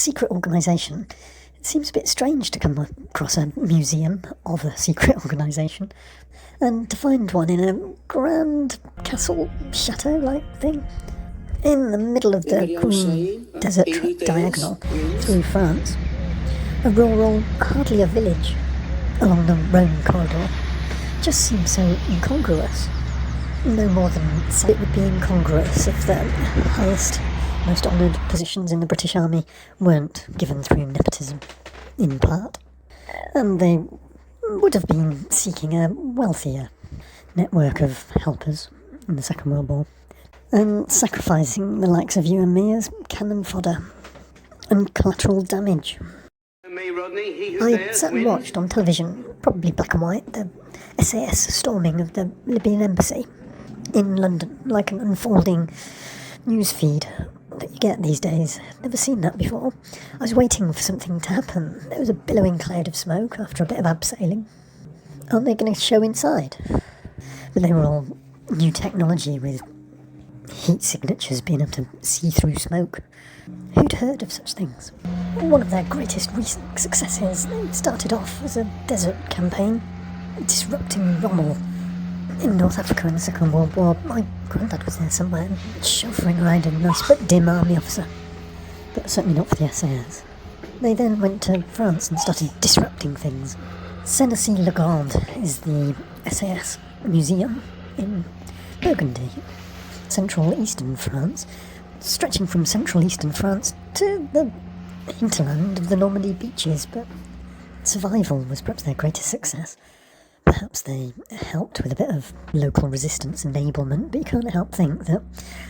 secret organisation, it seems a bit strange to come across a museum of a secret organisation and to find one in a grand castle chateau-like thing in the middle of the green desert diagonal through France. A rural, hardly a village, along the Rhone corridor just seems so incongruous. No more than it would be incongruous if the highest, most honoured positions in the British Army weren't given through nepotism, in part. And they would have been seeking a wealthier network of helpers in the Second World War, and sacrificing the likes of you and me as cannon fodder and collateral damage. I sat and watched on television, probably black and white, the SAS storming of the Libyan embassy in London, like an unfolding news feed that you get these days. Never seen that before. I was waiting for something to happen. There was a billowing cloud of smoke after a bit of abseiling. Aren't they going to show inside? But they were all new technology with heat signatures being able to see through smoke. Who'd heard of such things? One of their greatest recent successes, they started off as a desert campaign, disrupting Rommel in North Africa in the Second World War. My granddad was there somewhere, chauffeuring around a nice but dim army officer, but certainly not for the SAS. They then went to France and started disrupting things. Sennecey le Grand is the SAS museum in Burgundy, central eastern France, stretching from central eastern France to the hinterland of the Normandy beaches, but survival was perhaps their greatest success. Perhaps they helped with a bit of local resistance enablement, but you can't help think that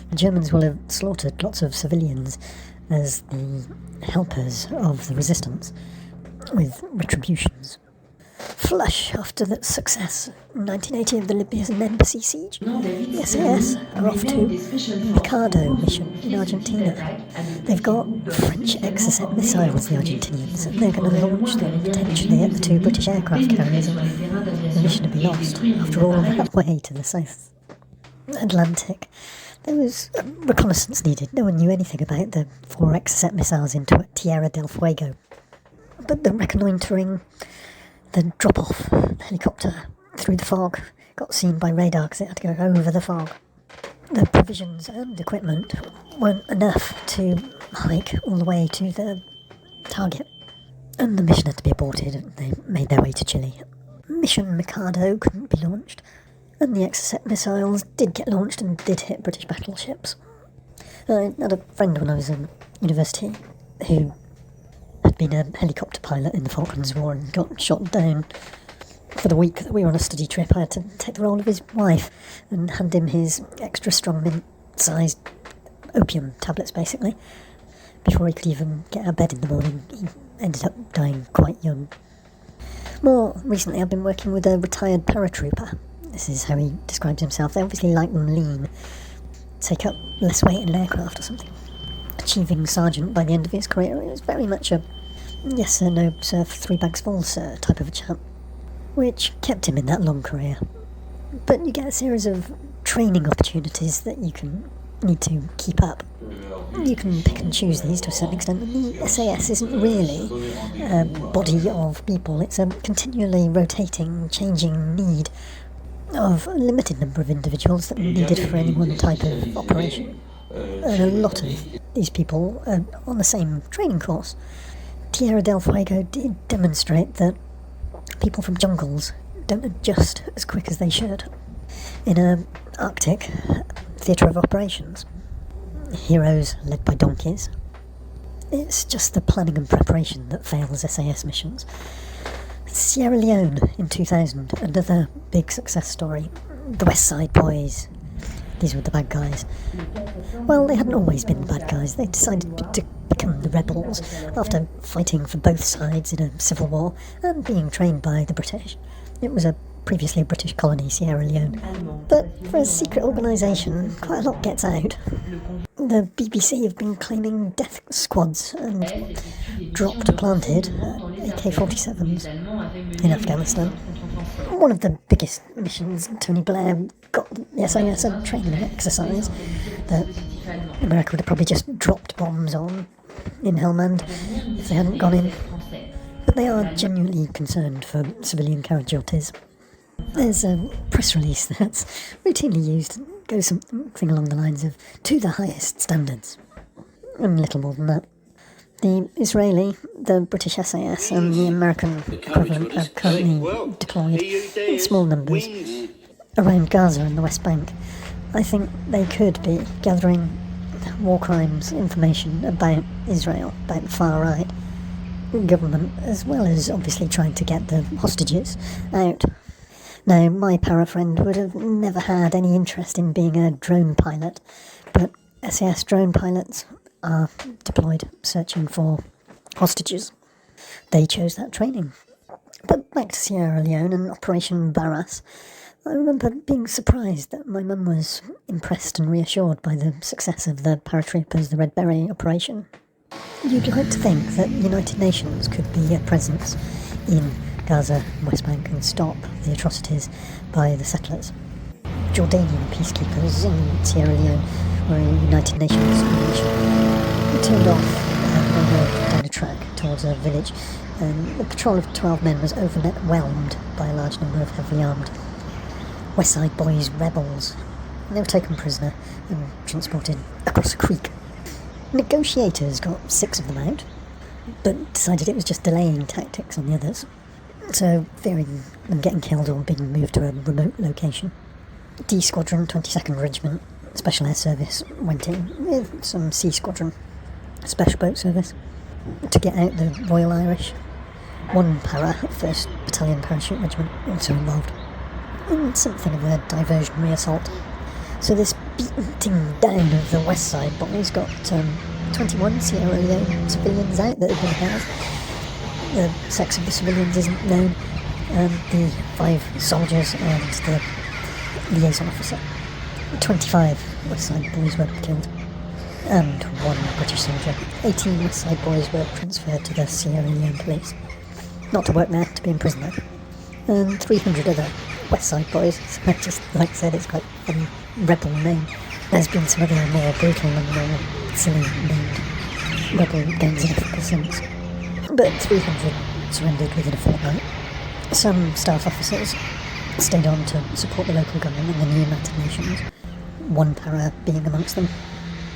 the Germans will have slaughtered lots of civilians as the helpers of the resistance, with retributions. Flush after the success in 1980 of the Libyan embassy siege, the SAS are off to Mikado mission in Argentina. They've got French Exocet missiles, the Argentinians, and they're going to launch them potentially at the two British aircraft carriers, and the mission to be lost after all that way to the South Atlantic. There was reconnaissance needed. No one knew anything about the 4 Exocet missiles into Tierra del Fuego. But the reconnoitring, the drop-off helicopter through the fog got seen by radar because it had to go over the fog. The provisions and equipment weren't enough to hike all the way to the target, and the mission had to be aborted, and they made their way to Chile. Mission Mikado couldn't be launched, and the Exocet missiles did get launched and did hit British battleships. I had a friend when I was in university who had been a helicopter pilot in the Falklands War and got shot down. For the week that we were on a study trip, I had to take the role of his wife and hand him his extra strong mint-sized opium tablets, basically. Before he could even get out of bed in the morning, he ended up dying quite young. More recently, I've been working with a retired paratrooper. This is how he describes himself. They obviously like them lean, take up less weight in an aircraft or something. Achieving sergeant by the end of his career, it was very much a yes sir, no sir, 3 bags full sir type of a chap, which kept him in that long career. But you get a series of training opportunities that you need to keep up. You can pick and choose these to a certain extent, and the SAS isn't really a body of people. It's a continually rotating, changing need of a limited number of individuals that are needed for any one type of operation. And a lot of these people are on the same training course. Tierra del Fuego did demonstrate that people from jungles don't adjust as quick as they should. In an Arctic theatre of operations, heroes led by donkeys. It's just the planning and preparation that fails SAS missions. Sierra Leone in 2000, another big success story. The West Side Boys. These were the bad guys. Well, they hadn't always been the bad guys. They decided to become the rebels after fighting for both sides in a civil war and being trained by the British. It was a previously a British colony, Sierra Leone. But for a secret organisation, quite a lot gets out. The BBC have been claiming death squads and dropped planted AK-47s in Afghanistan. One of the biggest missions, Tony Blair got the SAS a training exercise that America would have probably just dropped bombs on in Helmand if they hadn't gone in. But they are genuinely concerned for civilian casualties. There's a press release that's routinely used, goes something along the lines of, "to the highest standards," and little more than that. The Israeli, the British SAS and the American equivalent are currently deployed in small numbers around Gaza and the West Bank. I think they could be gathering war crimes information about Israel, about the far right government, as well as obviously trying to get the hostages out. Now, my para-friend would have never had any interest in being a drone pilot, but SAS drone pilots are deployed searching for hostages. They chose that training. But back to Sierra Leone and Operation Barras, I remember being surprised that my mum was impressed and reassured by the success of the paratroopers, the Red Beret operation. You'd like to think that United Nations could be a presence in Gaza, West Bank, and stop the atrocities by the settlers. Jordanian peacekeepers in Sierra Leone were a United Nations mission. We turned off on a road down a track towards a village, and the patrol of 12 men was overwhelmed by a large number of heavily armed West Side Boys rebels. They were taken prisoner and transported across a creek. Negotiators got 6 of them out, but decided it was just delaying tactics on the others. So, fearing them getting killed or being moved to a remote location, D Squadron, 22nd Regiment Special Air Service went in with some C Squadron Special Boat Service to get out the Royal Irish. 1 para, 1st Battalion Parachute Regiment, also involved, in something of a diversionary assault. So this beating down of the West Side Boys got 21 Sierra Leone civilians out that had been housed. The sex of the civilians isn't known, and the 5 soldiers and the liaison officer. 25 West Side Boys were killed, and 1 British soldier. 18 West Side Boys were transferred to the Sierra Leone police, not to work there, to be in prison there, and 300 other West Side Boys. So just like I said, it's quite a rebel name. There's been some other more brutal and more silly named rebel gangs in Africa since, but 300 surrendered within a fortnight. Some staff officers stayed on to support the local government and the United Nations, 1 para being amongst them.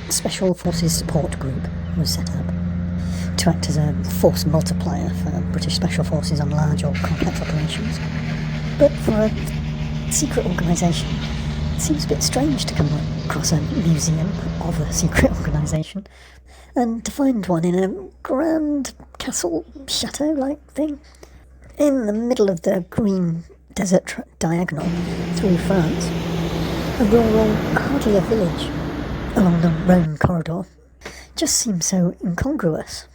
A Special Forces Support Group was set up to act as a force multiplier for British Special Forces on large or complex operations. But for a secret organisation, it seems a bit strange to come across a museum of a secret organisation, and to find one in a grand castle, chateau-like thing, in the middle of the green desert diagonal through France. A rural, hardly a village, along the Rhone corridor. Just seems so incongruous.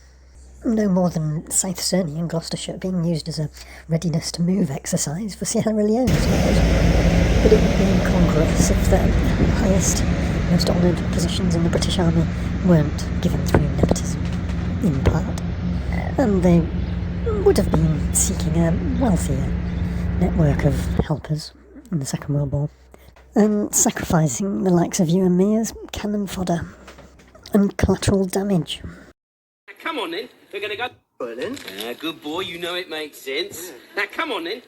No more than South Seine in Gloucestershire being used as a readiness to move exercise for Sierra Leone, I suppose. But it would be incongruous if the highest, most honoured positions in the British Army weren't given through nepotism, in part. And they would have been seeking a wealthier network of helpers in the Second World War, and sacrificing the likes of you and me as cannon fodder and collateral damage. Come on then, we're going to go. Right then. Good boy, you know it makes sense. Now come on then.